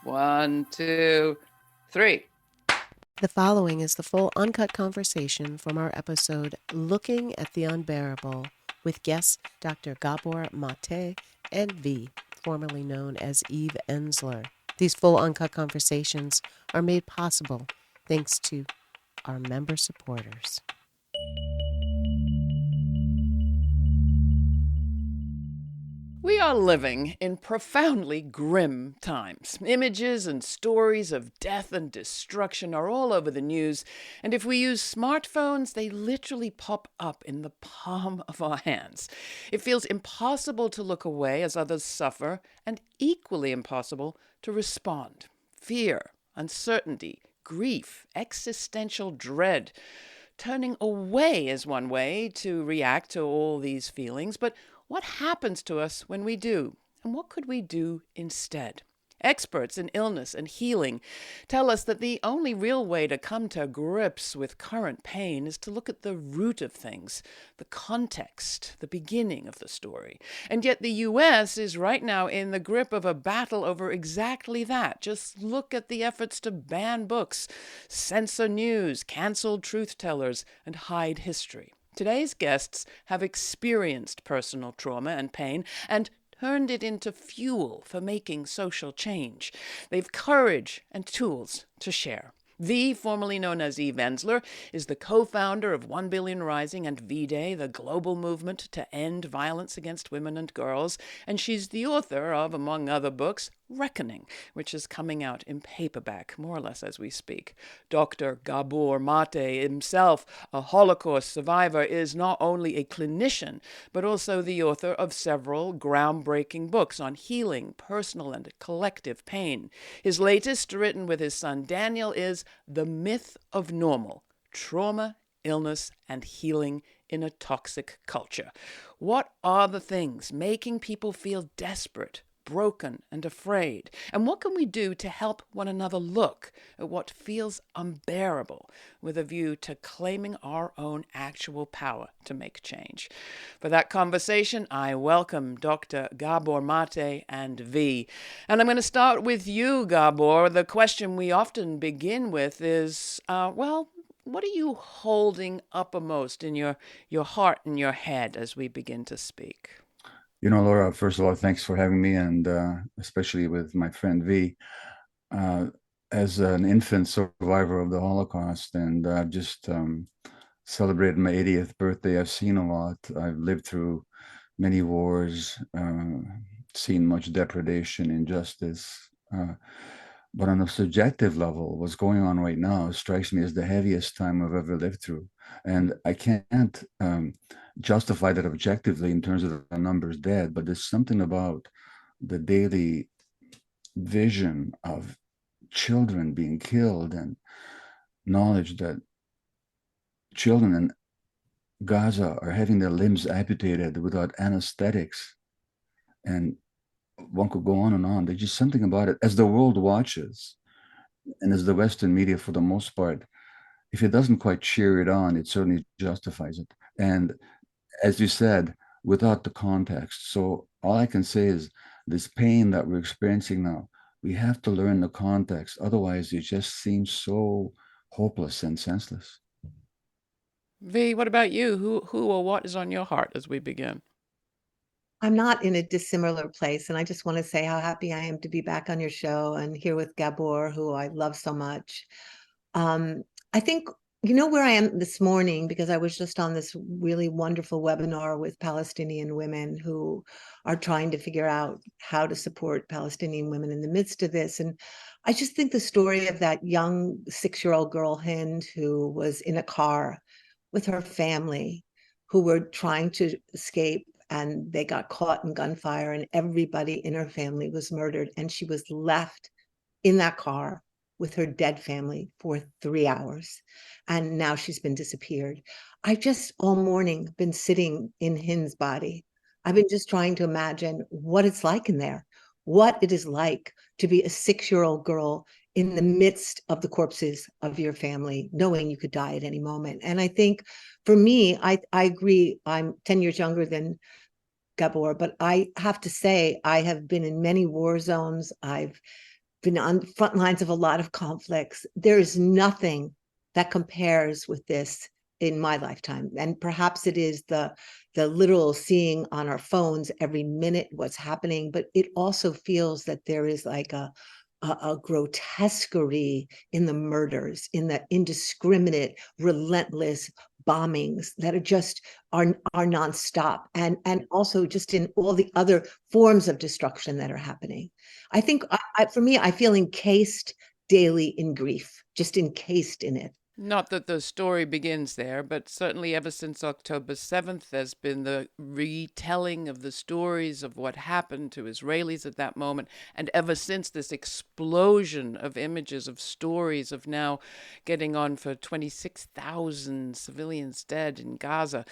1, 2, 3. The following is the full uncut conversation from our episode Looking at the Unbearable with guests Dr. Gabor Maté and V, formerly known as Eve Ensler. These full uncut conversations are made possible thanks to our member supporters. We are living in profoundly grim times. Images and stories of death and destruction are all over the news, and if we use smartphones, they literally pop up in the palm of our hands. It feels impossible to look away as others suffer, and equally impossible to respond. Fear, uncertainty, grief, existential dread. Turning away is one way to react to all these feelings, but what happens to us when we do? And what could we do instead? Experts in illness and healing tell us that the only real way to come to grips with current pain is to look at the root of things, the context, the beginning of the story. And yet the U.S. is right now in the grip of a battle over exactly that. Just look at the efforts to ban books, censor news, cancel truth tellers, and hide history. Today's guests have experienced personal trauma and pain and turned it into fuel for making social change. They've courage and tools to share. V, formerly known as Eve Ensler, is the co-founder of 1 Billion Rising and V-Day, the global movement to end violence against women and girls, and she's the author of, among other books, Reckoning, which is coming out in paperback, more or less as we speak. Dr. Gabor Maté himself, a Holocaust survivor, is not only a clinician, but also the author of several groundbreaking books on healing, personal and collective pain. His latest, written with his son Daniel, is The Myth of Normal: Trauma, Illness, and Healing in a Toxic Culture. What are the things making people feel desperate, broken, and afraid? And what can we do to help one another look at what feels unbearable with a view to claiming our own actual power to make change? For that conversation, I welcome Dr. Gabor Maté and V. And I'm going to start with you, Gabor. The question we often begin with is, what are you holding uppermost in your heart and your head as we begin to speak? Laura, first of all, thanks for having me, and especially with my friend V. As an infant survivor of the Holocaust, and I've just celebrated my 80th birthday. I've seen a lot. I've lived through many wars, seen much depredation, injustice. But on a subjective level, what's going on right now strikes me as the heaviest time I've ever lived through. And I can't justify that objectively in terms of the numbers dead, but there's something about the daily vision of children being killed and knowledge that children in Gaza are having their limbs amputated without anesthetics. And one could go on and on. There's just something about it. As the world watches, and as the Western media, for the most part, if it doesn't quite cheer it on, it certainly justifies it. And as you said, without the context. So all I can say is this pain that we're experiencing now, we have to learn the context. Otherwise, it just seems so hopeless and senseless. V, what about you? Who or what is on your heart as we begin? I'm not in a dissimilar place, and I just want to say how happy I am to be back on your show and here with Gabor, who I love so much. I think where I am this morning, because I was just on this really wonderful webinar with Palestinian women who are trying to figure out how to support Palestinian women in the midst of this. And I just think the story of that young 6-year-old girl, Hind, who was in a car with her family, who were trying to escape, and they got caught in gunfire, and everybody in her family was murdered. And she was left in that car with her dead family for 3 hours. And now she's been disappeared. I just all morning been sitting in Hind's body. I've been just trying to imagine what it's like in there, what it is like to be a 6-year-old girl in the midst of the corpses of your family, knowing you could die at any moment. And I think for me, I agree. I'm 10 years younger than Gabor, but I have to say I have been in many war zones. I've been on the front lines of a lot of conflicts. There is nothing that compares with this in my lifetime. And perhaps it is the literal seeing on our phones every minute what's happening, but it also feels that there is like a grotesquerie in the murders, in the indiscriminate, relentless bombings that are just are nonstop, and also just in all the other forms of destruction that are happening. I think for me, I feel encased daily in grief, just encased in it. Not that the story begins there, but certainly ever since October 7th, there's been the retelling of the stories of what happened to Israelis at that moment. And ever since, this explosion of images, of stories, of now getting on for 26,000 civilians dead in Gaza.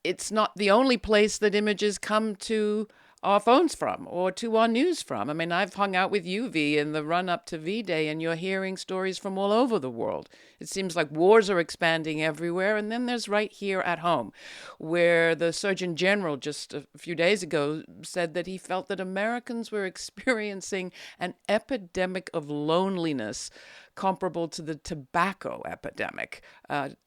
It's not the only place that images come to our phones from or to our news from. I mean, I've hung out with you, V, in the run up to V Day, and you're hearing stories from all over the world. It seems like wars are expanding everywhere. And then there's right here at home, where the Surgeon General just a few days ago said that he felt that Americans were experiencing an epidemic of loneliness comparable to the tobacco epidemic,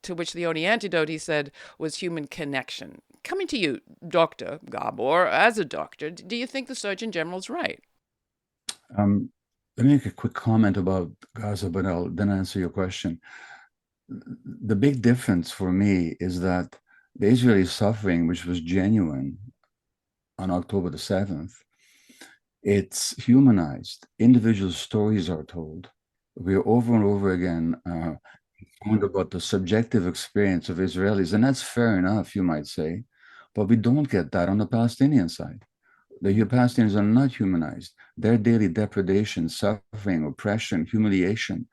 to which the only antidote, he said, was human connection. Coming to you, Dr. Gabor, as a doctor, do you think the Surgeon General's right? Let me make a quick comment about Gaza, but I'll then answer your question. The big difference for me is that the Israeli suffering, which was genuine on October the 7th, it's humanized. Individual stories are told. We're over and over again informed about the subjective experience of Israelis, and that's fair enough, you might say, but we don't get that on the Palestinian side. The Palestinians are not humanized. Their daily depredation, suffering, oppression, humiliation,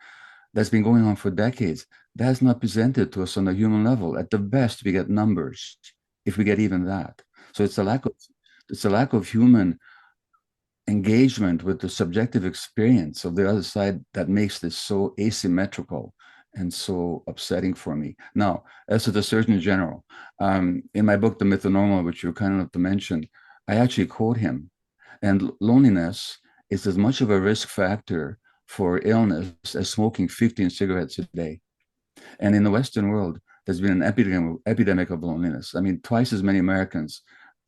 that's been going on for decades, that's not presented to us on a human level. At the best, we get numbers, if we get even that. So it's a lack of human engagement with the subjective experience of the other side that makes this so asymmetrical and so upsetting for me. Now, as to the Surgeon General, in my book, The Myth of Normal, which you're kind enough to mention, I actually quote him. And loneliness is as much of a risk factor for illness as smoking 15 cigarettes a day. And in the Western world, there's been an epidemic of loneliness. I mean, twice as many Americans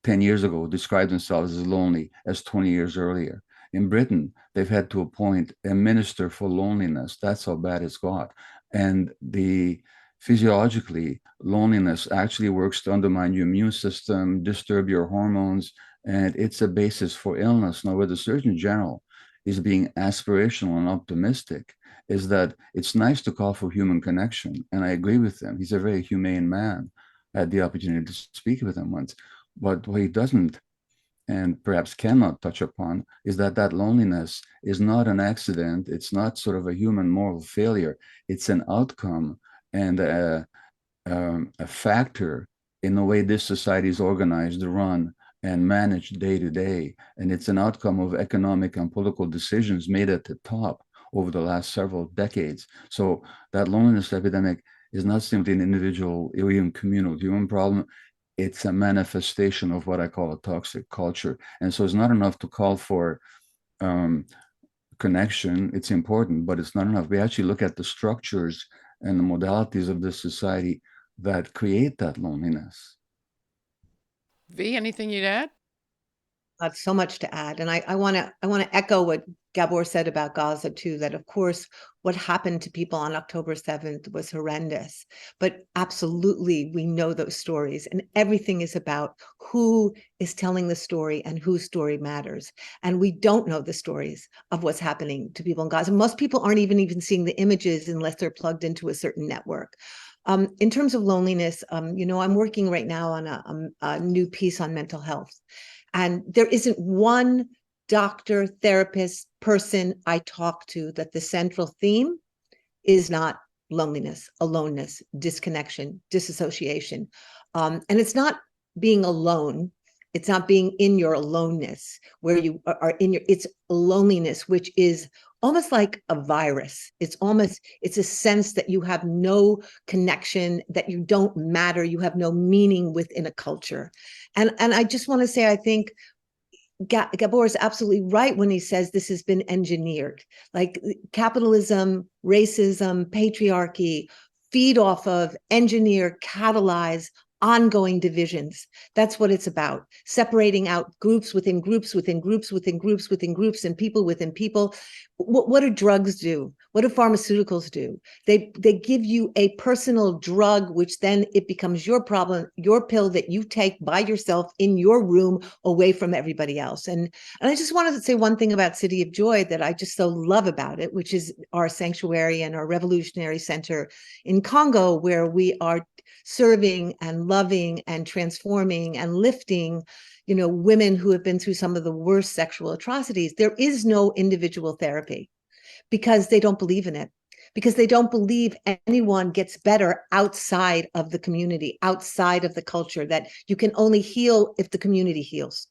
10 years ago described themselves as lonely as 20 years earlier. In Britain, they've had to appoint a minister for loneliness. That's how bad it's got. And physiologically, loneliness actually works to undermine your immune system, disturb your hormones, and it's a basis for illness. Now, where the Surgeon General is being aspirational and optimistic is that it's nice to call for human connection. And I agree with him. He's a very humane man. I had the opportunity to speak with him once. But what he doesn't and perhaps cannot touch upon is that loneliness is not an accident. It's not sort of a human moral failure. It's an outcome and a factor in the way this society is organized, run, and managed day to day. And it's an outcome of economic and political decisions made at the top over the last several decades. So that loneliness epidemic is not simply an individual or even communal human problem. It's a manifestation of what I call a toxic culture. And so it's not enough to call for connection. It's important, but it's not enough. We actually look at the structures and the modalities of this society that create that loneliness. V, anything you'd add? That's so much to add. And I want to echo what Gabor said about Gaza too, that of course, what happened to people on October 7th was horrendous, but absolutely we know those stories, and everything is about who is telling the story and whose story matters. And we don't know the stories of what's happening to people in Gaza. Most people aren't even seeing the images unless they're plugged into a certain network. In terms of loneliness, I'm working right now on a new piece on mental health. And there isn't one doctor, therapist, person I talk to that the central theme is not loneliness, aloneness, disconnection, disassociation. And it's not being alone. It's not being in your aloneness where you are it's loneliness, which is almost like a virus. It's a sense that you have no connection, that you don't matter, you have no meaning within a culture. And I just want to say, I think Gabor is absolutely right when he says this has been engineered. Like capitalism, racism, patriarchy feed off of, engineer, catalyze ongoing divisions. That's what it's about. Separating out groups within groups, within groups, within groups, within groups, and people within people. What do drugs do? What do pharmaceuticals do? They give you a personal drug, which then it becomes your problem, your pill that you take by yourself in your room away from everybody else. And I just wanted to say one thing about City of Joy that I just so love about it, which is our sanctuary and our revolutionary center in Congo, where we are serving and loving and transforming and lifting, women who have been through some of the worst sexual atrocities. There is no individual therapy because they don't believe in it, because they don't believe anyone gets better outside of the community, outside of the culture, that you can only heal if the community heals.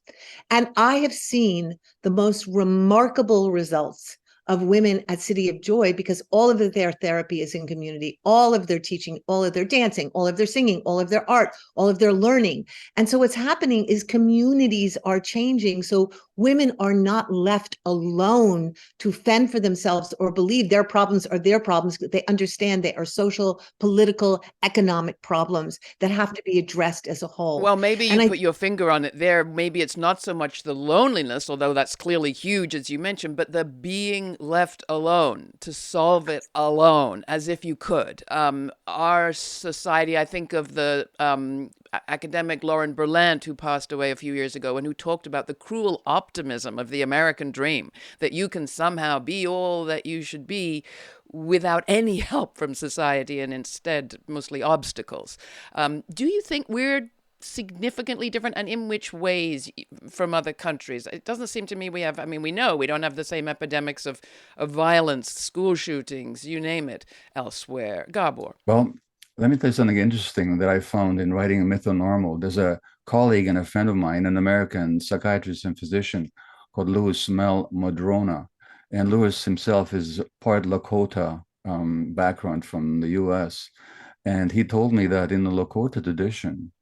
And I have seen the most remarkable results of women at City of Joy because all of their therapy is in community, all of their teaching, all of their dancing, all of their singing, all of their art, all of their learning. And so what's happening is communities are changing. So women are not left alone to fend for themselves or believe their problems are their problems. They understand they are social, political, economic problems that have to be addressed as a whole. Well, maybe you put your finger on it there. Maybe it's not so much the loneliness, although that's clearly huge, as you mentioned, but the being left alone to solve it alone, as if you could. Our society, I think of the academic Lauren Berlant, who passed away a few years ago, and who talked about the cruel optimism of the American dream, that you can somehow be all that you should be without any help from society and instead mostly obstacles. Do you think we're significantly different, and in which ways from other countries? It doesn't seem to me we have, we know we don't have the same epidemics of violence, school shootings, you name it, elsewhere. Gabor. Well, let me tell you something interesting that I found in writing Mythonormal. There's a colleague and a friend of mine, an American psychiatrist and physician called Louis Mel Madrona. And Louis himself is part Lakota background from the US. And he told me that in the Lakota tradition,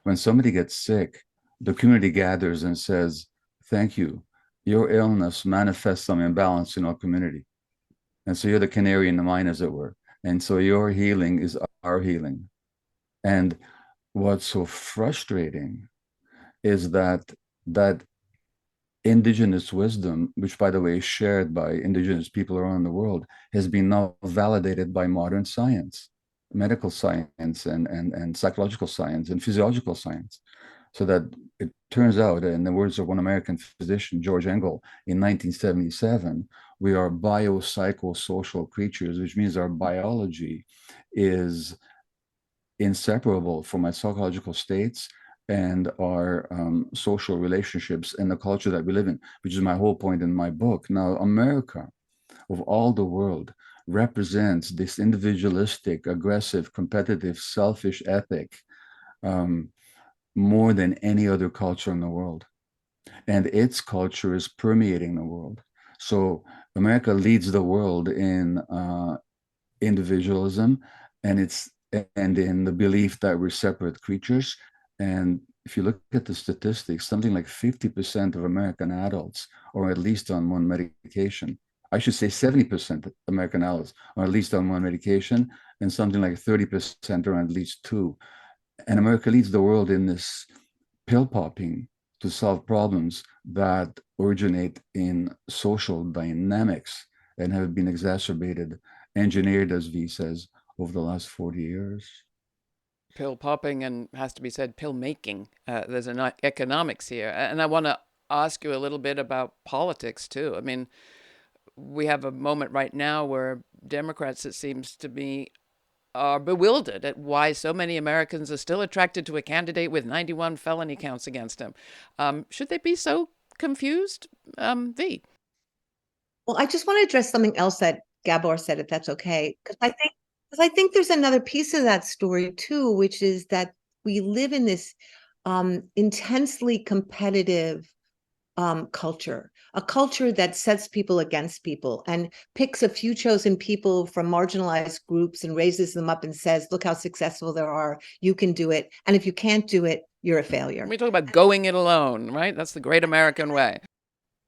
when somebody gets sick, the community gathers and says, thank you. Your illness manifests some imbalance in our community. And so you're the canary in the mine, as it were. And so your healing is our healing. And what's so frustrating is that indigenous wisdom, which, by the way, is shared by indigenous people around the world, has been now validated by modern science, medical science and psychological science and physiological science. So that it turns out, in the words of one American physician, George Engel, in 1977, we are biopsychosocial creatures, which means our biology is inseparable from our psychological states and our social relationships and the culture that we live in, which is my whole point in my book. Now, America, of all the world, represents this individualistic, aggressive, competitive, selfish ethic more than any other culture in the world. And its culture is permeating the world. So America leads the world in individualism and in the belief that we're separate creatures. And if you look at the statistics, something like 50% of American adults are at least on one medication. I should say 70% of American adults are at least on one medication, and something like 30% are on at least two. And America leads the world in this pill popping to solve problems that originate in social dynamics and have been exacerbated, engineered, as V says, over the last 40 years. Pill popping, and has to be said, pill making. There's an economics here. And I want to ask you a little bit about politics, too. We have a moment right now where Democrats, it seems to me, are bewildered at why so many Americans are still attracted to a candidate with 91 felony counts against him. Should they be so confused, V? Well, I just want to address something else that Gabor said, if that's okay, because I think there's another piece of that story too, which is that we live in this intensely competitive culture, a culture that sets people against people and picks a few chosen people from marginalized groups and raises them up and says, look how successful they are, you can do it. And if you can't do it, you're a failure. We talk about going it alone, right? That's the great American way.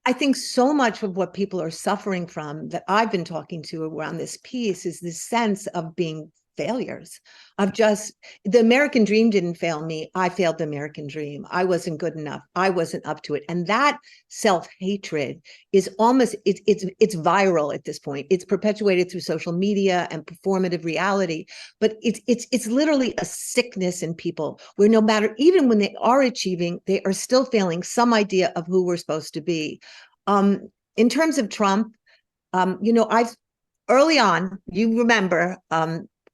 I think so much of what people are suffering from that I've been talking to around this piece is this sense of being failures, of just the American dream didn't fail me. I failed the American dream. I wasn't good enough. I wasn't up to it. And that self-hatred is almost, it's viral at this point. It's perpetuated through social media and performative reality, but it's literally a sickness in people where no matter, even when they are achieving, they are still failing some idea of who we're supposed to be. In terms of Trump, I've early on, you remember,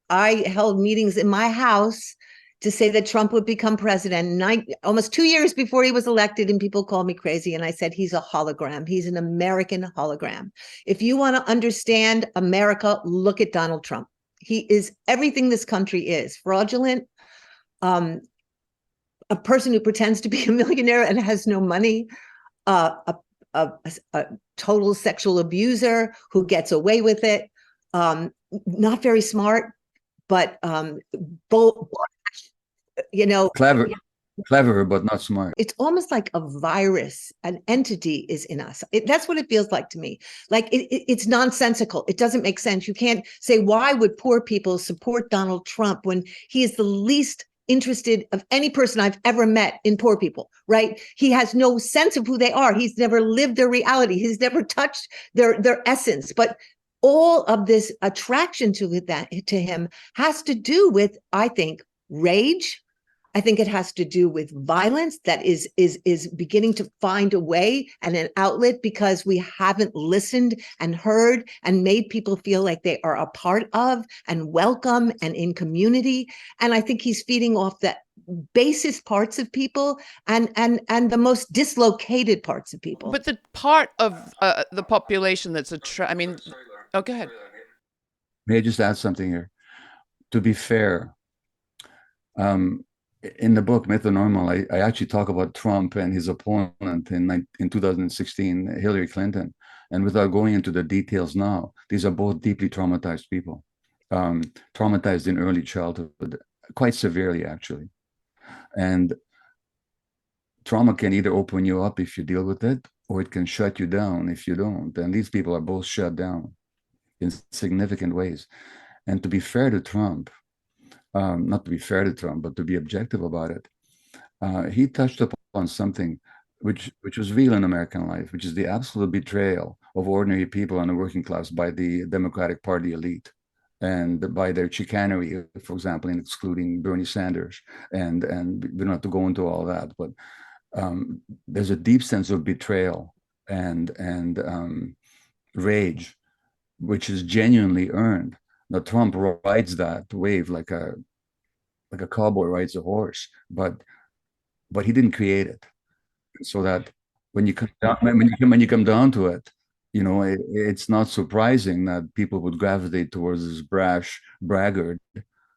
I held meetings in my house to say that Trump would become president. And almost 2 years before he was elected, and people called me crazy. And I said, he's a hologram. He's an American hologram. If you want to understand America, look at Donald Trump. He is everything this country is: fraudulent, a person who pretends to be a millionaire and has no money, a total sexual abuser who gets away with it, not very smart, but clever, but not smart. It's almost like a virus, an entity is in us. That's what it feels like to me. Like it's nonsensical. It doesn't make sense. You can't say, why would poor people support Donald Trump when he is the least interested of any person I've ever met in poor people, right? He has no sense of who they are. He's never lived their reality. He's never touched their essence. But all of this attraction to him has to do with, I think, rage. I think it has to do with violence that is beginning to find a way and an outlet because we haven't listened and heard and made people feel like they are a part of and welcome and in community. And I think he's feeding off the basest parts of people and the most dislocated parts of people. But the part of the population that's oh, go ahead. May I just add something here? To be fair, in the book Myth or Normal, I actually talk about Trump and his opponent in 2016, Hillary Clinton. And without going into the details now, these are both deeply traumatized people, traumatized in early childhood, quite severely, actually. And trauma can either open you up if you deal with it, or it can shut you down if you don't. And these people are both shut down in significant ways. And to be fair to Trump, not to be fair to Trump, but to be objective about it, he touched upon something which was real in American life, which is the absolute betrayal of ordinary people and the working class by the Democratic Party elite and by their chicanery, for example, in excluding Bernie Sanders. And we don't have to go into all that, but there's a deep sense of betrayal and rage, which is genuinely earned. Now, Trump rides that wave like a cowboy rides a horse, but he didn't create it. So that when you come down to it, it's not surprising that people would gravitate towards this brash braggart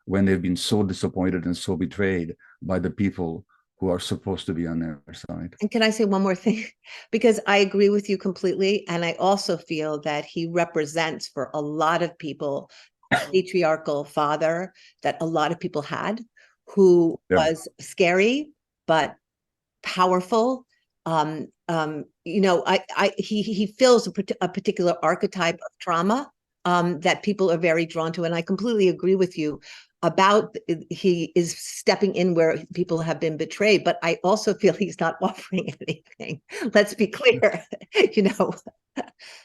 when they've been so disappointed and so betrayed by the people who are supposed to be on their side. And can I say one more thing? Because I agree with you completely. And I also feel that he represents for a lot of people a patriarchal father that a lot of people had, who was scary, but powerful. He fills a particular archetype of trauma that people are very drawn to. And I completely agree with you about he is stepping in where people have been betrayed, but I also feel he's not offering anything. Let's be clear,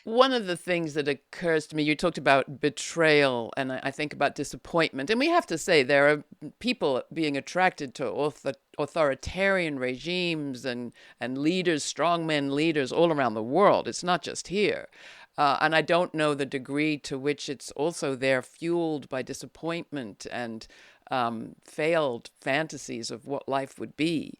One of the things that occurs to me, you talked about betrayal, and I think about disappointment. And we have to say there are people being attracted to authoritarian regimes and leaders, strongmen leaders all around the world. It's not just here. And I don't know the degree to which it's also there fueled by disappointment and failed fantasies of what life would be.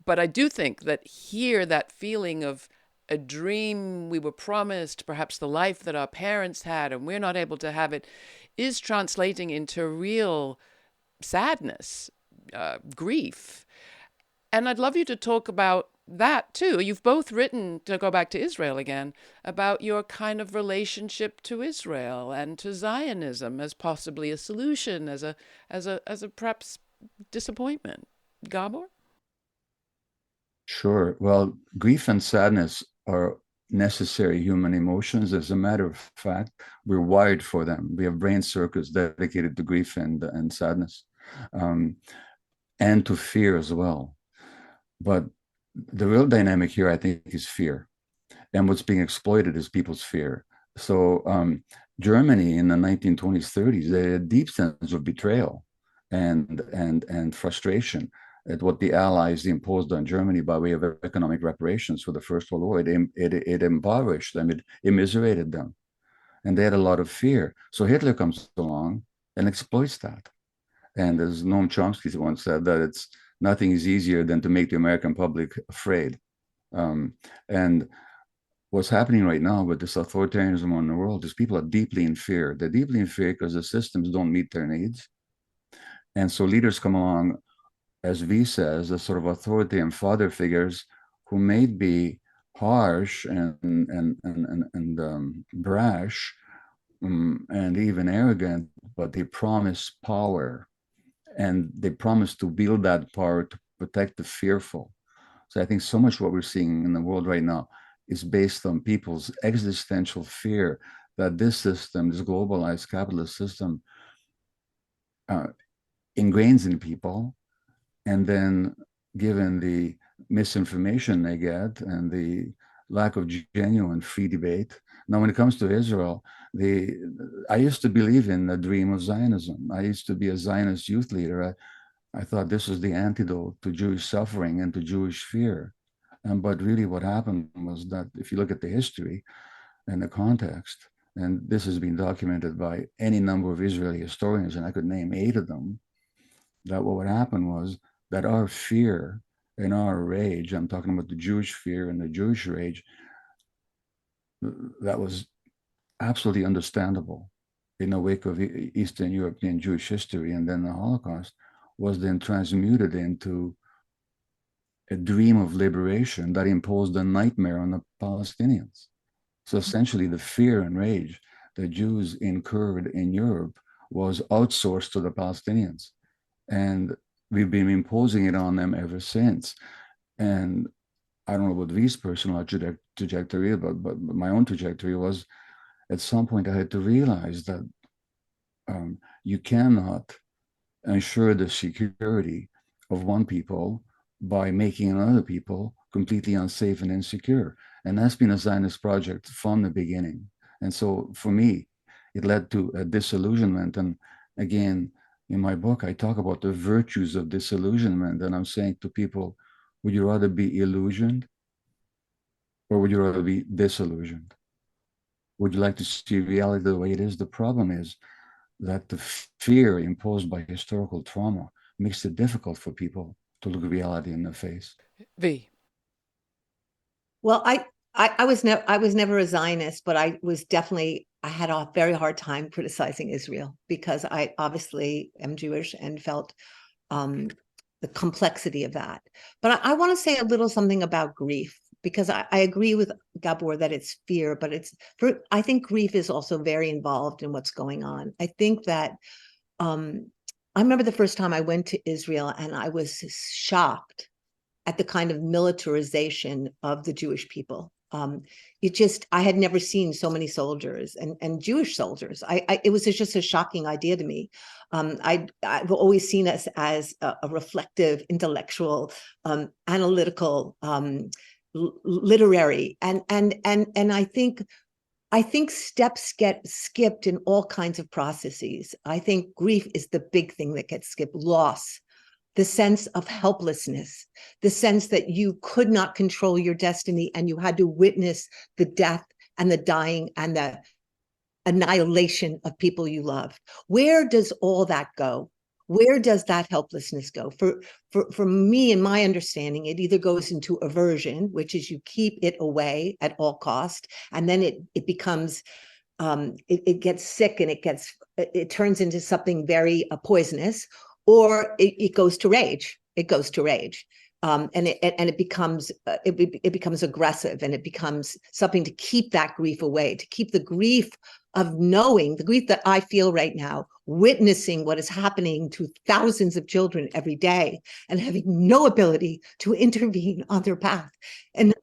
But I do think that here, that feeling of a dream we were promised, perhaps the life that our parents had, and we're not able to have it, is translating into real sadness, grief. And I'd love you to talk about that too. You've both written, to go back to Israel again, about your kind of relationship to Israel and to Zionism as possibly a solution, as a perhaps disappointment. Gabor? Sure. Well, grief and sadness are necessary human emotions. As a matter of fact, we're wired for them. We have brain circuits dedicated to grief and sadness, um, and to fear as well. But the real dynamic here, I think, is fear. And what's being exploited is people's fear. So Germany in the 1920s, 30s, they had a deep sense of betrayal and frustration at what the Allies imposed on Germany by way of economic reparations for the First World War. It impoverished them, it immiserated them, and they had a lot of fear. So Hitler comes along and exploits that. And as Noam Chomsky once said, that it's nothing is easier than to make the American public afraid. And what's happening right now with this authoritarianism in the world is people are deeply in fear. They're deeply in fear because the systems don't meet their needs. And so leaders come along, as V says, as sort of authority and father figures who may be harsh and brash and even arrogant, but they promise power and they promise to wield that power to protect the fearful. So I think so much what we're seeing in the world right now is based on people's existential fear that this system, this globalized capitalist system, uh, ingrains in people. And then, given the misinformation they get and the lack of genuine free debate. Now, when it comes to Israel, I used to believe in the dream of Zionism. I used to be a Zionist youth leader. I thought this was the antidote to Jewish suffering and to Jewish fear. But really, what happened was that if you look at the history and the context, and this has been documented by any number of Israeli historians, and I could name 8 of them, that what would happen was that our fear and our rage, I'm talking about the Jewish fear and the Jewish rage, that was absolutely understandable in the wake of Eastern European Jewish history and then the Holocaust, was then transmuted into a dream of liberation that imposed a nightmare on the Palestinians. So essentially, the fear and rage that Jews incurred in Europe was outsourced to the Palestinians. And we've been imposing it on them ever since. And I don't know what V's personal trajectory, but my own trajectory was at some point I had to realize that you cannot ensure the security of one people by making another people completely unsafe and insecure. And that's been a Zionist project from the beginning. And so for me, it led to a disillusionment. And again, in my book, I talk about the virtues of disillusionment. And I'm saying to people, would you rather be illusioned or would you rather be disillusioned? Would you like to see reality the way it is? The problem is that the fear imposed by historical trauma makes it difficult for people to look reality in the face. V. Well, I was never a Zionist, but I had a very hard time criticizing Israel because I obviously am Jewish and felt the complexity of that. But I want to say a little something about grief because I agree with Gabor that it's fear, but I think grief is also very involved in what's going on. I think that I remember the first time I went to Israel and I was shocked at the kind of militarization of the Jewish people. I had never seen so many soldiers and Jewish soldiers. It was just a shocking idea to me. I've always seen us as a reflective, intellectual, analytical, literary, and I think steps get skipped in all kinds of processes. I think grief is the big thing that gets skipped. Loss, the sense of helplessness, the sense that you could not control your destiny and you had to witness the death and the dying and the annihilation of people you loved. Where does all that go? Where does that helplessness go? For me, in my understanding, it either goes into aversion, which is you keep it away at all cost, and then it becomes it gets sick and it turns into something very poisonous, or it goes to rage. It goes to rage. it becomes it becomes aggressive, and it becomes something to keep that grief away, to keep the grief of knowing, the grief that I feel right now, witnessing what is happening to thousands of children every day and having no ability to intervene on their path, and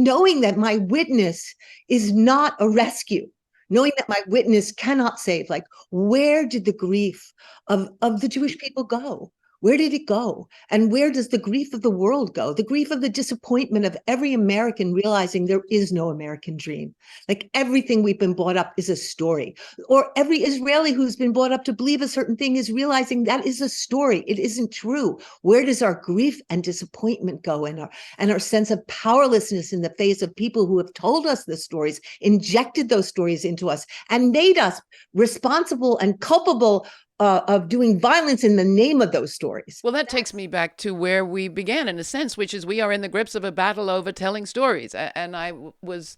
knowing that my witness is not a rescue, knowing that my witness cannot save. Like, where did the grief of the Jewish people go? Where did it go? And where does the grief of the world go? The grief of the disappointment of every American realizing there is no American dream. Like, everything we've been brought up is a story. Or every Israeli who's been brought up to believe a certain thing is realizing that is a story. It isn't true. Where does our grief and disappointment go, and our sense of powerlessness in the face of people who have told us the stories, injected those stories into us, and made us responsible and culpable of doing violence in the name of those stories? Well, that takes me back to where we began, in a sense, which is we are in the grips of a battle over telling stories. And I was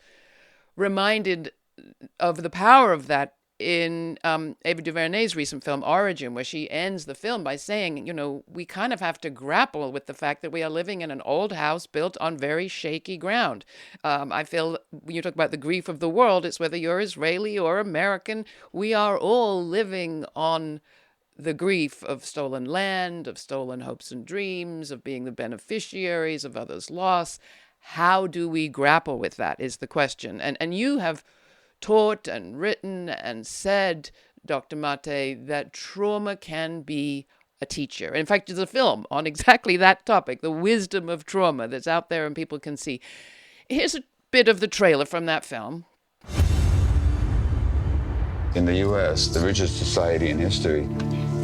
reminded of the power of that in Ava DuVernay's recent film, Origin, where she ends the film by saying, we kind of have to grapple with the fact that we are living in an old house built on very shaky ground. I feel when you talk about the grief of the world, it's whether you're Israeli or American, we are all living on the grief of stolen land, of stolen hopes and dreams, of being the beneficiaries of others' loss. How do we grapple with that is the question. And you have taught and written and said, Dr. Maté, that trauma can be a teacher. In fact, there's a film on exactly that topic, the wisdom of trauma, that's out there and people can see. Here's a bit of the trailer from that film. In the US, the richest society in history,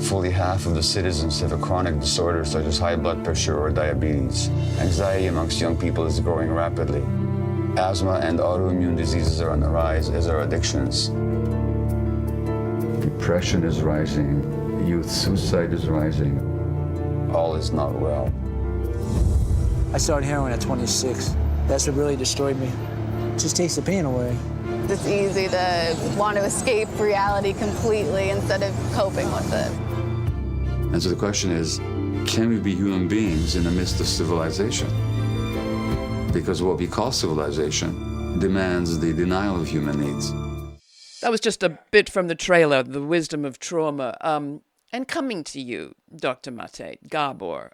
fully half of the citizens have a chronic disorder such as high blood pressure or diabetes. Anxiety amongst young people is growing rapidly. Asthma and autoimmune diseases are on the rise, as are addictions. Depression is rising. Youth suicide is rising. All is not well. I started heroin at 26. That's what really destroyed me. It just takes the pain away. It's easy to want to escape reality completely instead of coping with it. And so the question is, can we be human beings in the midst of civilization? Because what we call civilization demands the denial of human needs. That was just a bit from the trailer, The Wisdom of Trauma. And coming to you, Dr. Maté, Gabor,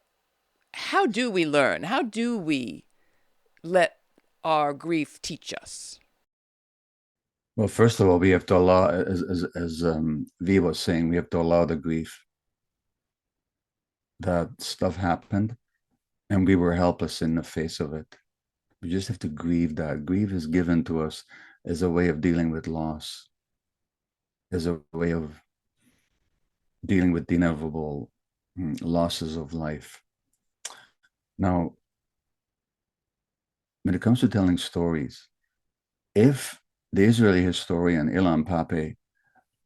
how do we learn? How do we let our grief teach us? Well, first of all, we have to allow, as V was saying, we have to allow the grief. That stuff happened, and we were helpless in the face of it. We just have to grieve that. Grief is given to us as a way of dealing with loss, as a way of dealing with the inevitable losses of life. Now, when it comes to telling stories, if the Israeli historian Ilan Pappé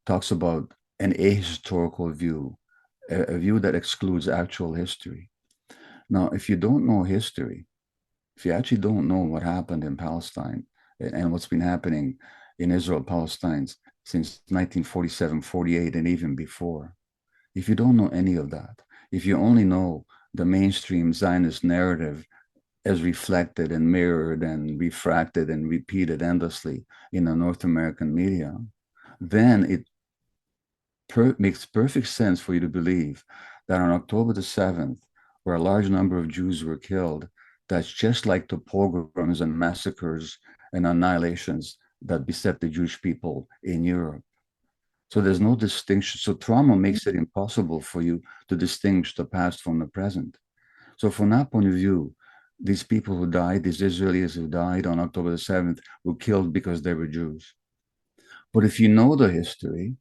talks about an ahistorical view, a view that excludes actual history. Now, if you don't know history, if you actually don't know what happened in Palestine and what's been happening in Israel-Palestine since 1947, 48, and even before, if you don't know any of that, if you only know the mainstream Zionist narrative as reflected and mirrored and refracted and repeated endlessly in the North American media, then it makes perfect sense for you to believe that on October the 7th, where a large number of Jews were killed, that's just like the pogroms and massacres and annihilations that beset the Jewish people in Europe. So there's no distinction. So trauma makes it impossible for you to distinguish the past from the present. So from that point of view, these people who died, these Israelis who died on October the 7th, were killed because they were Jews. But if you know the history,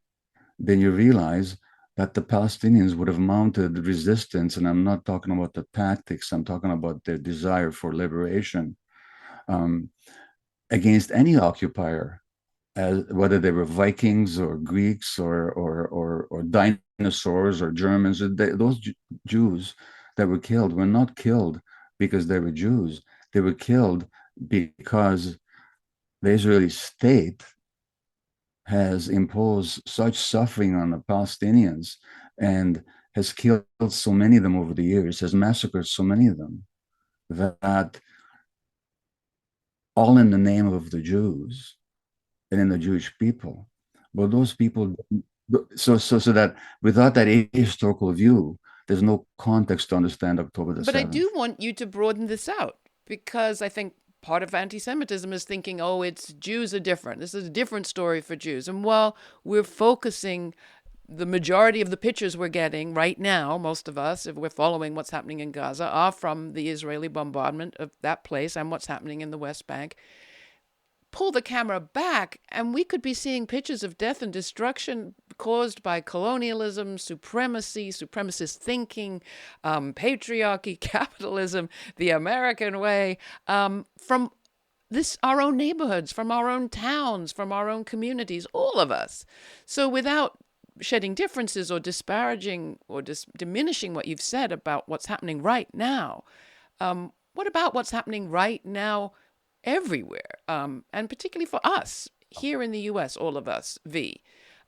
then you realize that the Palestinians would have mounted resistance, and I'm not talking about the tactics, I'm talking about their desire for liberation, against any occupier, whether they were Vikings or Greeks or dinosaurs or Germans. Those Jews that were killed were not killed because they were Jews. They were killed because the Israeli state has imposed such suffering on the Palestinians and has killed so many of them over the years, has massacred so many of them, that all in the name of the Jews and in the Jewish people. But those people, so that without that historical view, there's no context to understand October the 7th. But I do want you to broaden this out, because I think part of anti-Semitism is thinking, oh, it's Jews are different. This is a different story for Jews. And while we're focusing, the majority of the pictures we're getting right now, most of us, if we're following what's happening in Gaza, are from the Israeli bombardment of that place and what's happening in the West Bank. Pull the camera back, and we could be seeing pictures of death and destruction caused by colonialism, supremacy, supremacist thinking, patriarchy, capitalism, the American way, from our own neighborhoods, from our own towns, from our own communities, all of us. So without shedding differences or disparaging or diminishing what you've said about what's happening right now, what about what's happening right now everywhere, and particularly for us here in the U.S., all of us, V?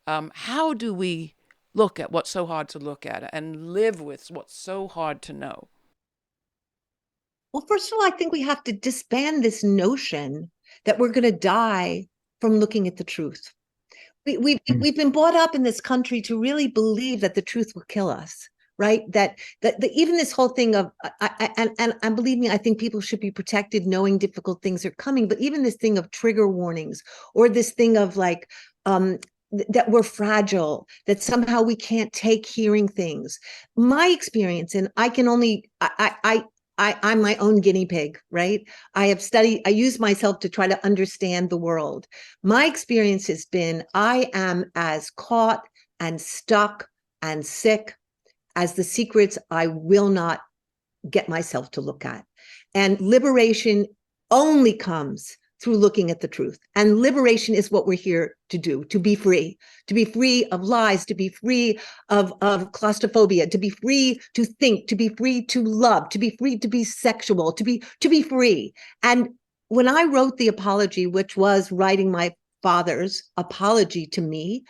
How do we look at what's so hard to look at and live with what's so hard to know? Well, first of all, I think we have to disband this notion that we're going to die from looking at the truth. We've been brought up in this country to really believe that the truth will kill us. Right, that even this whole thing of and believe me, I think people should be protected, knowing difficult things are coming. But even this thing of trigger warnings, or this thing of like that we're fragile, that somehow we can't take hearing things. My experience, and I can only I'm my own guinea pig, right? I use myself to try to understand the world. My experience has been, I am as caught and stuck and sick as the secrets I will not get myself to look at. And liberation only comes through looking at the truth. And liberation is what we're here to do, to be free of lies, to be free of claustrophobia, to be free to think, to be free to love, to be free to be sexual, to be free. And when I wrote the apology, which was writing my father's apology to me,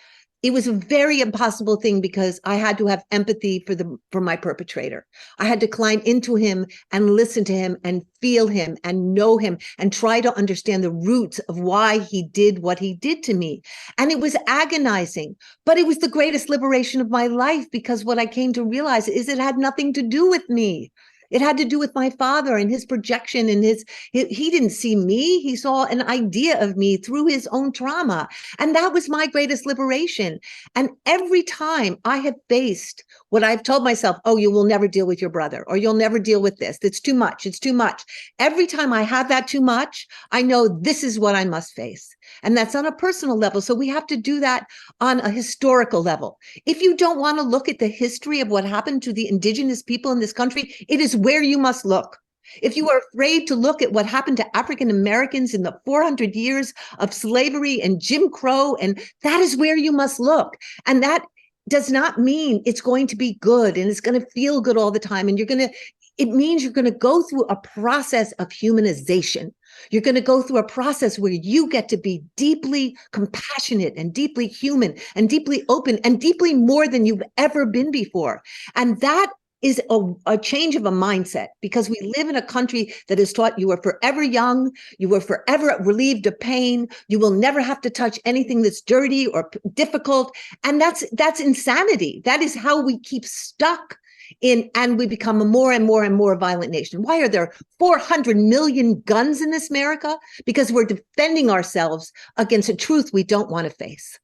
it was a very impossible thing, because I had to have empathy for my perpetrator. I had to climb into him and listen to him and feel him and know him and try to understand the roots of why he did what he did to me. And it was agonizing, but it was the greatest liberation of my life, because what I came to realize is it had nothing to do with me. It had to do with my father and his projection, and he didn't see me. He saw an idea of me through his own trauma. And that was my greatest liberation. And every time I have faced what I've told myself, oh, you will never deal with your brother, or you'll never deal with this. It's too much. It's too much. Every time I have that too much, I know this is what I must face. And that's on a personal level. So we have to do that on a historical level. If you don't want to look at the history of what happened to the indigenous people in this country, it is where you must look. If you are afraid to look at what happened to African Americans in the 400 years of slavery and Jim Crow, and that is where you must look. And that does not mean it's going to be good and it's going to feel good all the time. And it means you're going to go through a process of humanization. You're going to go through a process where you get to be deeply compassionate and deeply human and deeply open and deeply more than you've ever been before. And that is a change of a mindset, because we live in a country that is taught you are forever young, you are forever relieved of pain, you will never have to touch anything that's dirty or difficult. And that's insanity. That is how we keep stuck in, and we become a more and more and more violent nation. Why are there 400 million guns in this America? Because we're defending ourselves against a truth we don't want to face.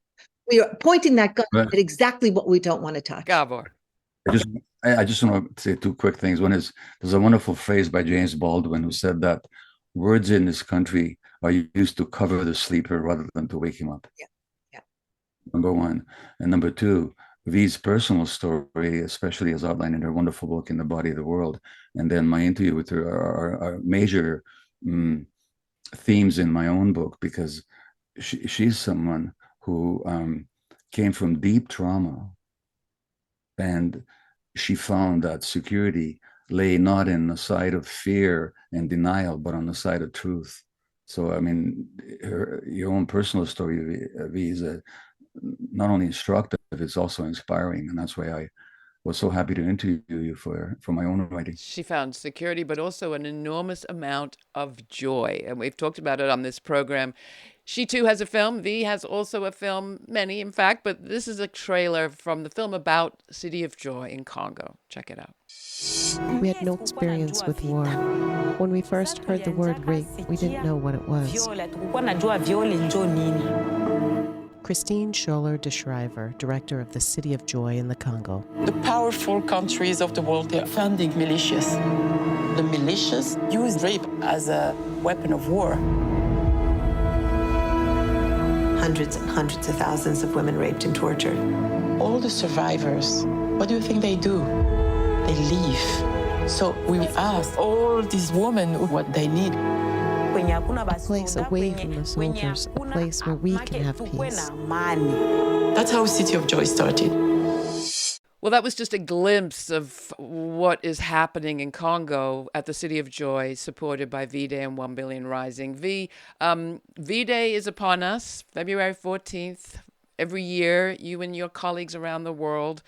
We are pointing that gun at exactly what we don't want to touch. Gabor. I just want to say two quick things. One is, there's a wonderful phrase by James Baldwin, who said that words in this country are used to cover the sleeper rather than to wake him up. Yeah. Number one. And number two, V's personal story, especially as outlined in her wonderful book, In the Body of the World, and then my interview with her, are major themes in my own book, because she's someone who came from deep trauma, and she found that security lay not in the side of fear and denial, but on the side of truth. So, I mean, your own personal story, V, is not only instructive, it's also inspiring. And that's why was so happy to interview you for my own writing. She found security, but also an enormous amount of joy. And we've talked about it on this program. She too has a film. V has also a film, many in fact, but this is a trailer from the film about City of Joy in Congo. Check it out. We had no experience with war. When we first heard the word rape, we didn't know what it was. Christine Scholler de Schrijver, director of the City of Joy in the Congo. The powerful countries of the world, they're funding militias. The militias use rape as a weapon of war. Hundreds and hundreds of thousands of women raped and tortured. All the survivors, what do you think they do? They leave. So we asked all these women what they need. A place away from the soldiers, a place where we can have peace. That's how City of Joy started. Well, that was just a glimpse of what is happening in Congo at the City of Joy, supported by V-Day and 1 Billion Rising. V-Day is upon us, February 14th. Every year, you and your colleagues around the world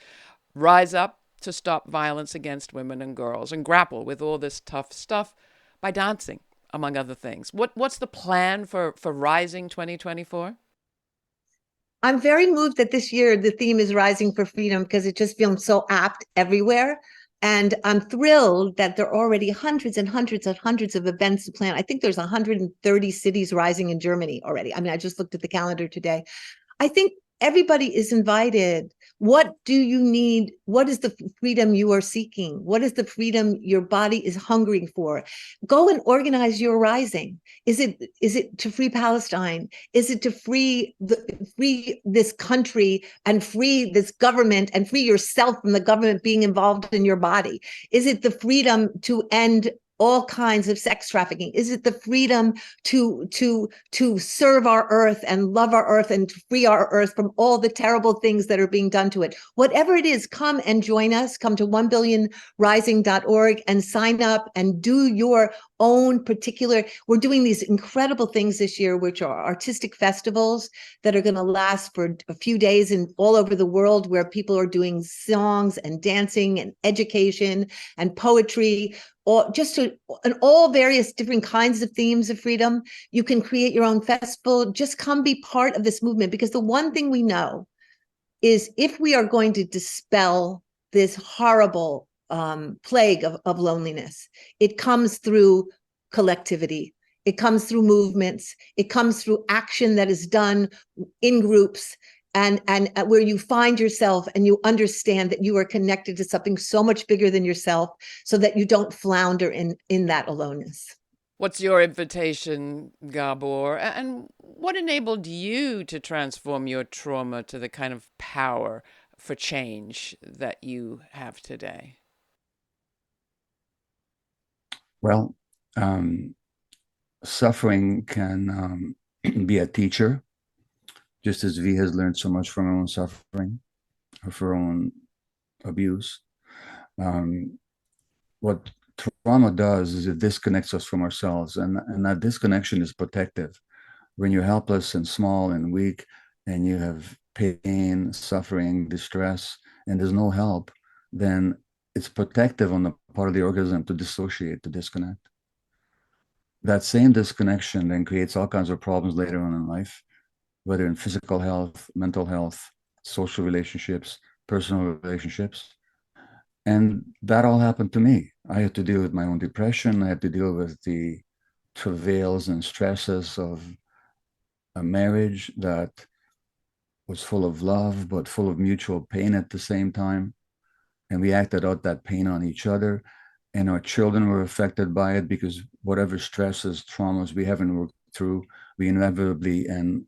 rise up to stop violence against women and girls and grapple with all this tough stuff by dancing, among other things. What's the plan for Rising 2024? I'm very moved that this year the theme is Rising for Freedom because it just feels so apt everywhere. And I'm thrilled that there are already hundreds and hundreds and hundreds of events to plan. I think there's 130 cities rising in Germany already. I mean, I just looked at the calendar today. I think everybody is invited. What do you need? What is the freedom you are seeking? What is the freedom your body is hungering for? Go and organize your rising. Is it to free Palestine? Is it to free this country and free this government and free yourself from the government being involved in your body? Is it the freedom to end all kinds of sex trafficking? Is it the freedom to serve our earth and love our earth and to free our earth from all the terrible things that are being done to it? Whatever it is, come and join us. Come to 1billionrising.org and sign up and do your own particular. We're doing these incredible things this year, which are artistic festivals that are going to last for a few days and all over the world, where people are doing songs and dancing and education and poetry, or just and all various different kinds of themes of freedom. You can create your own festival. Just come be part of this movement, because the one thing we know is if we are going to dispel this horrible plague of loneliness, it comes through collectivity. It comes through movements. It comes through action that is done in groups, and where you find yourself and you understand that you are connected to something so much bigger than yourself, so that you don't flounder in that aloneness. What's your invitation, Gabor? And what enabled you to transform your trauma to the kind of power for change that you have today? Well, suffering can be a teacher, just as V has learned so much from her own suffering, of her own abuse. What trauma does is it disconnects us from ourselves, and that disconnection is protective. When you're helpless and small and weak, and you have pain, suffering, distress, and there's no help, then it's protective on the part of the organism to dissociate, to disconnect. That same disconnection then creates all kinds of problems later on in life, whether in physical health, mental health, social relationships, personal relationships. And that all happened to me. I had to deal with my own depression. I had to deal with the travails and stresses of a marriage that was full of love, but full of mutual pain at the same time. And we acted out that pain on each other. And our children were affected by it, because whatever stresses, traumas we haven't worked through, we inevitably and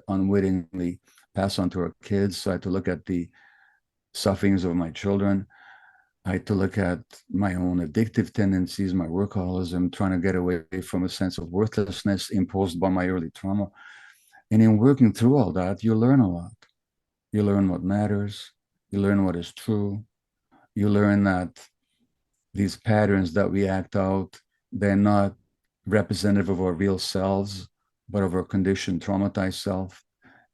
unwittingly pass on to our kids. So I had to look at the sufferings of my children. I had to look at my own addictive tendencies, my workaholism, trying to get away from a sense of worthlessness imposed by my early trauma. And in working through all that, you learn a lot. You learn what matters. You learn what is true. You learn that these patterns that we act out, they're not representative of our real selves, but of our conditioned, traumatized self.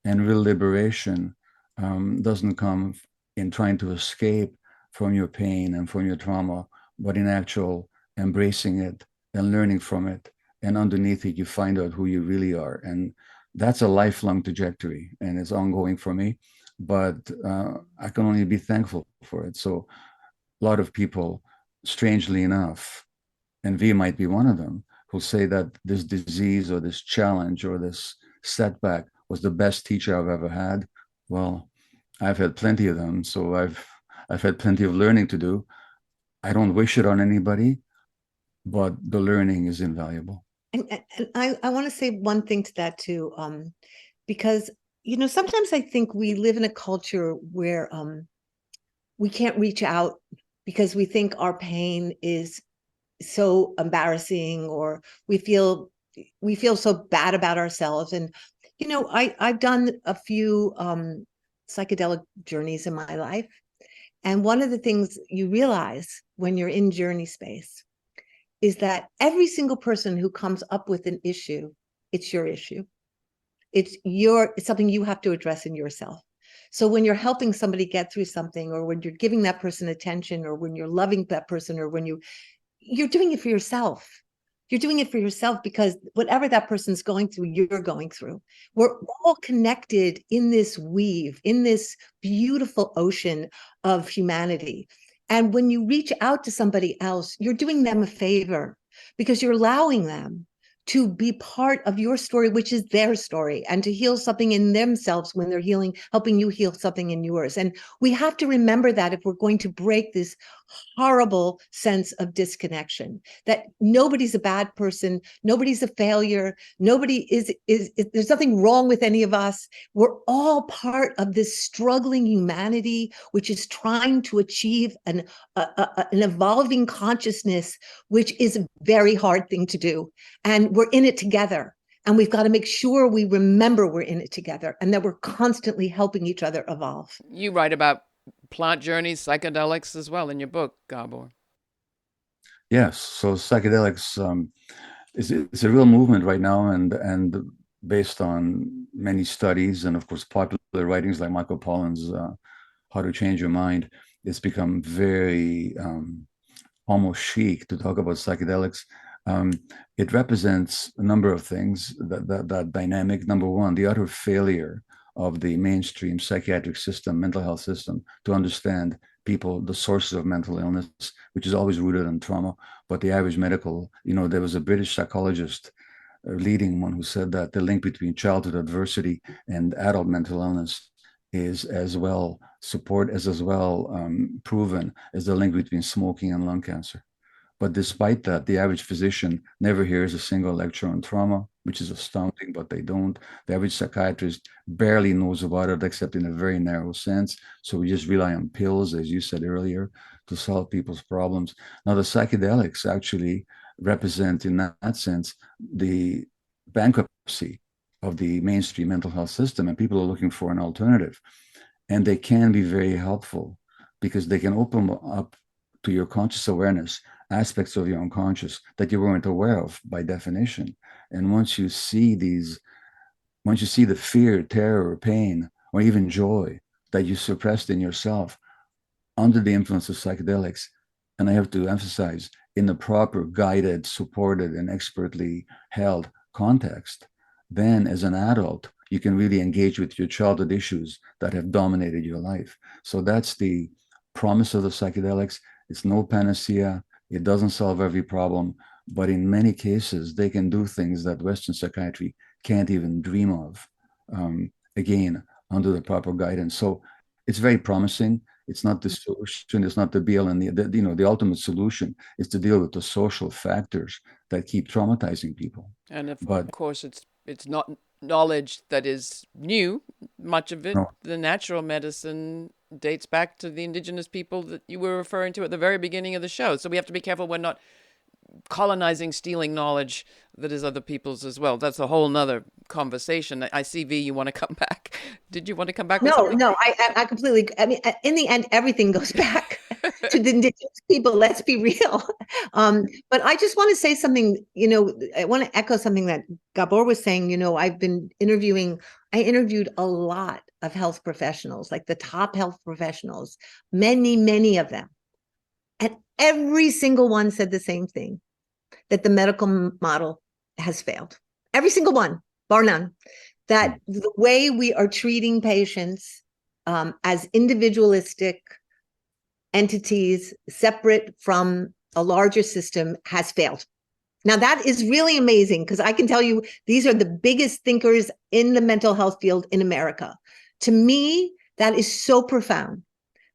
And real liberation doesn't come in trying to escape from your pain and from your trauma, but in actual embracing it and learning from it. And underneath it, you find out who you really are. And that's a lifelong trajectory, and it's ongoing for me. But I can only be thankful for it. So a lot of people, strangely enough, and V might be one of them, who say that this disease or this challenge or this setback was the best teacher I've ever had. Well, I've had plenty of them, so I've had plenty of learning to do. I don't wish it on anybody, but the learning is invaluable. And I want to say one thing to that too, because sometimes I think we live in a culture where we can't reach out because we think our pain is so embarrassing, or we feel so bad about ourselves. And I've done a few psychedelic journeys in my life, and one of the things you realize when you're in journey space is that every single person who comes up with an issue, it's your issue. It's something you have to address in yourself. So when you're helping somebody get through something, or when you're giving that person attention, or when you're loving that person, or when you're doing it for yourself. You're doing it for yourself because whatever that person's going through, you're going through. We're all connected in this weave, in this beautiful ocean of humanity. And when you reach out to somebody else, you're doing them a favor because you're allowing them to be part of your story, which is their story, and to heal something in themselves when they're helping you heal something in yours. And we have to remember that if we're going to break this horrible sense of disconnection, that nobody's a bad person, nobody's a failure, nobody is there's nothing wrong with any of us. We're all part of this struggling humanity, which is trying to achieve an evolving consciousness, which is a very hard thing to do. And we're in it together. And we've got to make sure we remember we're in it together and that we're constantly helping each other evolve. You write about plant journeys, psychedelics as well in your book, Gabor. Yes. So psychedelics it's a real movement right now, and based on many studies and of course popular writings like Michael Pollan's How to Change Your Mind, it's become very almost chic to talk about psychedelics. It represents a number of things, that dynamic. Number one, the utter failure of the mainstream psychiatric system, mental health system, to understand people, the sources of mental illness, which is always rooted in trauma. But the average medical, there was a British psychologist, a leading one, who said that the link between childhood adversity and adult mental illness is as well proven as the link between smoking and lung cancer. But despite that, the average physician never hears a single lecture on trauma, which is astounding, but they don't. The average psychiatrist barely knows about it, except in a very narrow sense. So we just rely on pills, as you said earlier, to solve people's problems. Now, the psychedelics actually represent, in that sense, the bankruptcy of the mainstream mental health system, and people are looking for an alternative. And they can be very helpful because they can open up to your conscious awareness aspects of your unconscious that you weren't aware of by definition. And once you see the fear, terror, pain, or even joy that you suppressed in yourself under the influence of psychedelics, and I have to emphasize, in the proper guided, supported, and expertly held context, then as an adult, you can really engage with your childhood issues that have dominated your life. So that's the promise of the psychedelics. It's no panacea. It doesn't solve every problem, but in many cases, they can do things that Western psychiatry can't even dream of, again, under the proper guidance. So it's very promising. It's not the solution. It's not the be all and the ultimate solution is to deal with the social factors that keep traumatizing people. And of course, it's not knowledge that is new. Much of it, the natural medicine, dates back to the indigenous people that you were referring to at the very beginning of the show. So we have to be careful we're not colonizing, stealing knowledge that is other people's as well. That's a whole nother conversation. I see, V, you want to come back. Did you want to come back? No, I completely, in the end, everything goes back to the indigenous people. Let's be real. But I just want to say something, I want to echo something that Gabor was saying. I interviewed a lot of health professionals, like the top health professionals, many of them. And every single one said the same thing, that the medical model has failed. Every single one, bar none. That the way we are treating patients as individualistic entities separate from a larger system has failed. Now, that is really amazing, because I can tell you these are the biggest thinkers in the mental health field in America. To me, that is so profound.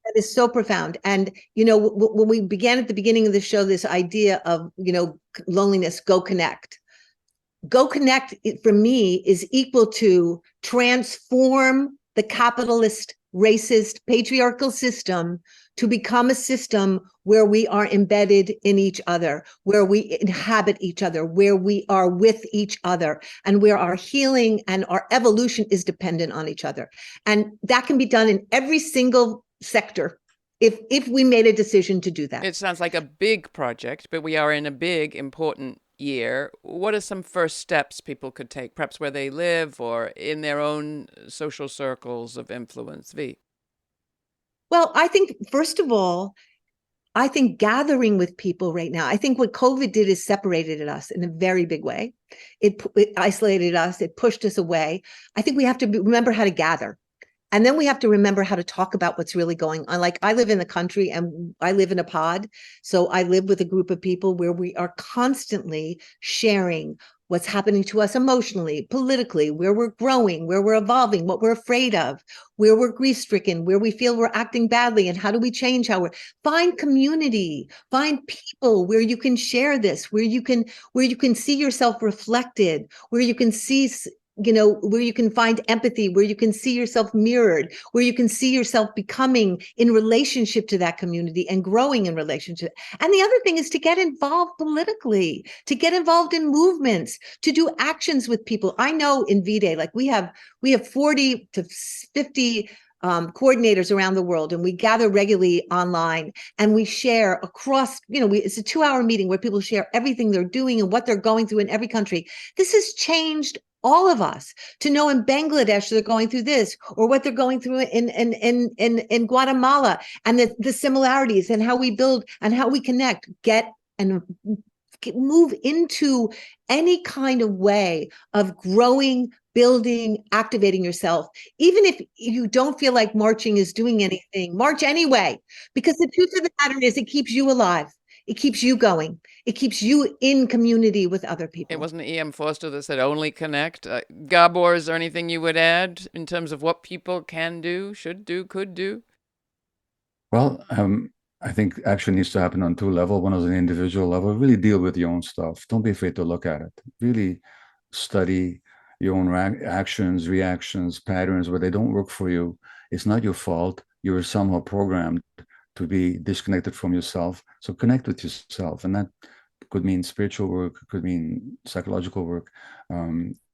That is so profound. And, when we began at the beginning of the show, this idea of, loneliness, go connect. Go connect, for me, is equal to transform the capitalist, racist, patriarchal system to become a system where we are embedded in each other, where we inhabit each other, where we are with each other, and where our healing and our evolution is dependent on each other. And that can be done in every single sector if we made a decision to do that. It sounds like a big project, but we are in a big, important year. What are some first steps people could take, perhaps where they live or in their own social circles of influence? V. Well, I think, first of all, gathering with people right now, I think what COVID did is separated us in a very big way. It isolated us. It pushed us away. I think we have to remember how to gather. And then we have to remember how to talk about what's really going on. Like, I live in the country and I live in a pod. So I live with a group of people where we are constantly sharing what's happening to us emotionally, politically, where we're growing, where we're evolving, what we're afraid of, where we're grief-stricken, where we feel we're acting badly, and how do we change how we're. Find community, find people where you can share this, where you can see yourself reflected, where you can see, where you can find empathy, where you can see yourself mirrored, where you can see yourself becoming in relationship to that community and growing in relationship. And the other thing is to get involved politically, to get involved in movements, to do actions with people. I know in V-Day, like we have 40 to 50 coordinators around the world, and we gather regularly online, and we share across, it's a 2-hour meeting where people share everything they're doing and what they're going through in every country. This has changed all of us to know in Bangladesh they're going through this, or what they're going through in Guatemala, and the similarities and how we build and how we connect, move into any kind of way of growing, building, activating yourself. Even if you don't feel like marching is doing anything, march anyway, because the truth of the matter is it keeps you alive. It keeps you going. It keeps you in community with other people. It wasn't E.M. Forster that said only connect. Gabor, is there anything you would add in terms of what people can do, should do, could do? Well, I think action needs to happen on 2 levels. One is an individual level. Really deal with your own stuff. Don't be afraid to look at it. Really study your own actions, reactions, patterns. Where they don't work for you, it's not your fault. You were somehow programmed to be disconnected from yourself. So connect with yourself. And that could mean spiritual work, could mean psychological work,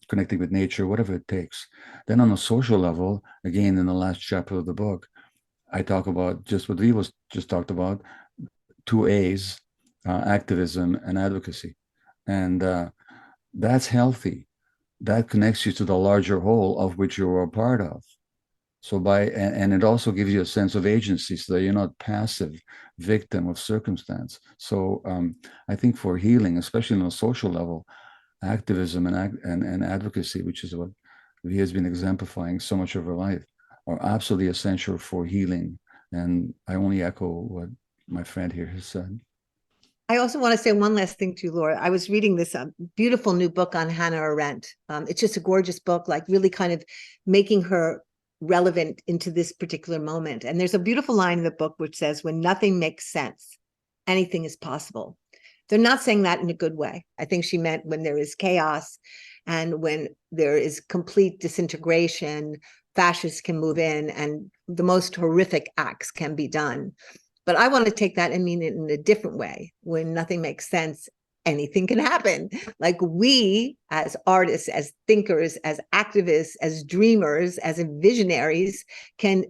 connecting with nature, whatever it takes. Then on a social level, again, in the last chapter of the book, I talk about just what we was just talked about, 2 A's, activism and advocacy. And that's healthy. That connects you to the larger whole of which you're a part of. So and it also gives you a sense of agency, so that you're not passive victim of circumstance. So I think for healing, especially on a social level, activism and advocacy, which is what he has been exemplifying so much of her life, are absolutely essential for healing. And I only echo what my friend here has said. I also want to say one last thing to you, Laura. I was reading this beautiful new book on Hannah Arendt. It's just a gorgeous book, like really kind of making her relevant into this particular moment. And there's a beautiful line in the book which says, when nothing makes sense, anything is possible. They're not saying that in a good way. I think she meant when there is chaos and when there is complete disintegration, fascists can move in and the most horrific acts can be done. But I want to take that and mean it in a different way. When nothing makes sense, anything can happen. Like, we as artists, as thinkers, as activists, as dreamers, as visionaries can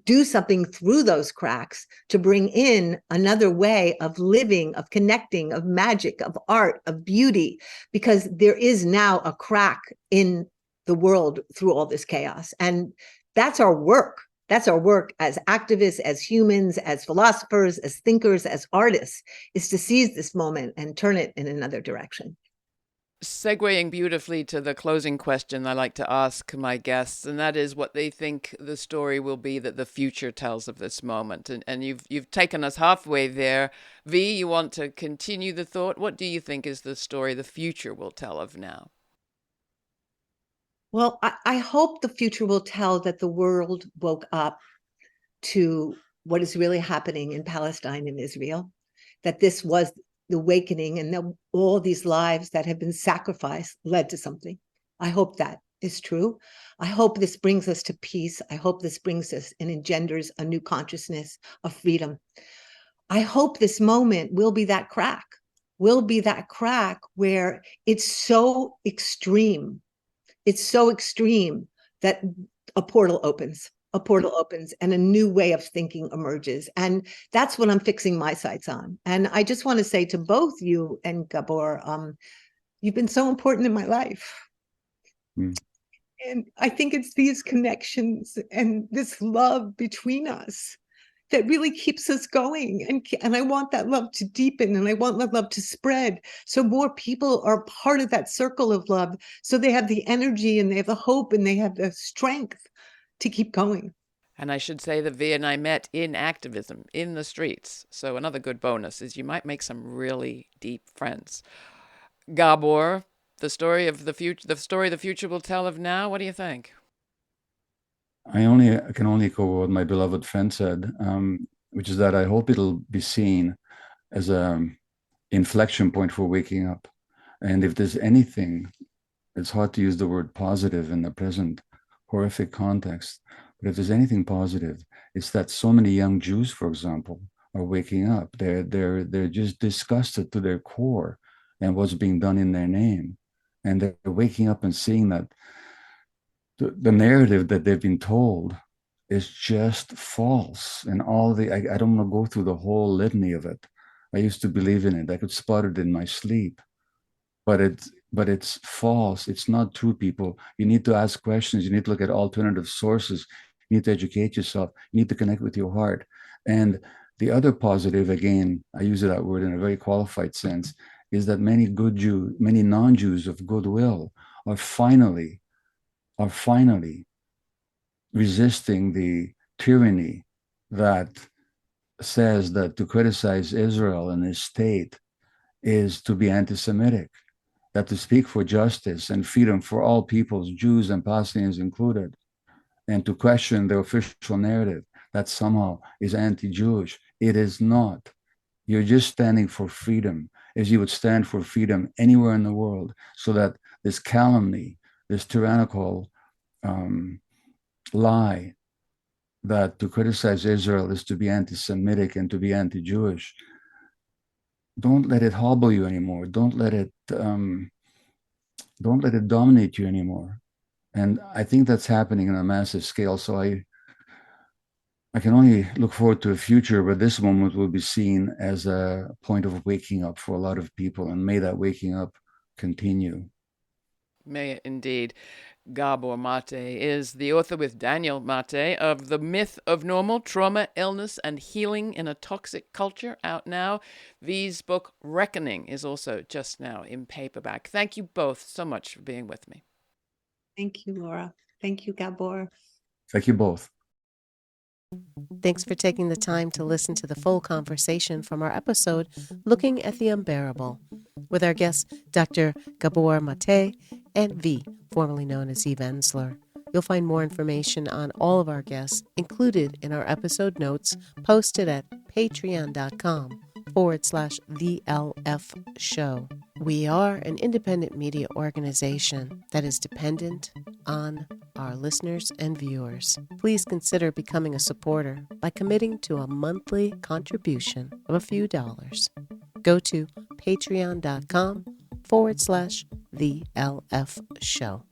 do something through those cracks to bring in another way of living, of connecting, of magic, of art, of beauty, because there is now a crack in the world through all this chaos. And That's our work. That's our work as activists, as humans, as philosophers, as thinkers, as artists, is to seize this moment and turn it in another direction. Segueing beautifully to the closing question I like to ask my guests, and that is what they think the story will be that the future tells of this moment. And you've taken us halfway there. V, you want to continue the thought? What do you think is the story the future will tell of now? Well, I hope the future will tell that the world woke up to what is really happening in Palestine and Israel, that this was the awakening, and that all these lives that have been sacrificed led to something. I hope that is true. I hope this brings us to peace. I hope this brings us and engenders a new consciousness of freedom. I hope this moment will be that crack where it's so extreme that a portal opens and a new way of thinking emerges. And that's what I'm fixing my sights on. And I just want to say to both you and Gabor, you've been so important in my life. And I think it's these connections and this love between us that really keeps us going. And I want that love to deepen, and I want that love to spread, so more people are part of that circle of love, so they have the energy and they have the hope and they have the strength to keep going. And I should say that V and I met in activism, in the streets. So another good bonus is you might make some really deep friends. Gabor, the story the future will tell of now, what do you think? I can only echo what my beloved friend said, which is that I hope it'll be seen as an inflection point for waking up. And if there's anything, it's hard to use the word positive in the present horrific context, but if there's anything positive, it's that so many young Jews, for example, are waking up. They're just disgusted to their core and what's being done in their name, and they're waking up and seeing that the narrative that they've been told is just false. And I don't want to go through the whole litany of it. I used to believe in it. I could spot it in my sleep, but it's false. It's not true, people. You need to ask questions. You need to look at alternative sources. You need to educate yourself. You need to connect with your heart. And the other positive, again, I use that word in a very qualified sense, is that many non-Jews of goodwill are finally resisting the tyranny that says that to criticize Israel and his state is to be anti-Semitic, that to speak for justice and freedom for all peoples, Jews and Palestinians included, and to question the official narrative that somehow is anti-Jewish. It is not. You're just standing for freedom as you would stand for freedom anywhere in the world, so that this calumny, this tyrannical lie that to criticize Israel is to be anti-Semitic and to be anti-Jewish, don't let it hobble you anymore. Don't let it dominate you anymore. And I think that's happening on a massive scale. So I can only look forward to a future where this moment will be seen as a point of waking up for a lot of people, and may that waking up continue. May it indeed. Gabor Maté is the author with Daniel Maté of The Myth of Normal: Trauma, Illness, and Healing in a Toxic Culture, out now. V's book, Reckoning, is also just now in paperback. Thank you both so much for being with me. Thank you, Laura. Thank you, Gabor. Thank you both. Thanks for taking the time to listen to the full conversation from our episode, Looking at the Unbearable, with our guests, Dr. Gabor Maté and V, formerly known as Eve Ensler. You'll find more information on all of our guests included in our episode notes posted at patreon.com/TheLF Show. We are an independent media organization that is dependent on our listeners and viewers. Please consider becoming a supporter by committing to a monthly contribution of a few dollars. Go to patreon.com/TheLF Show.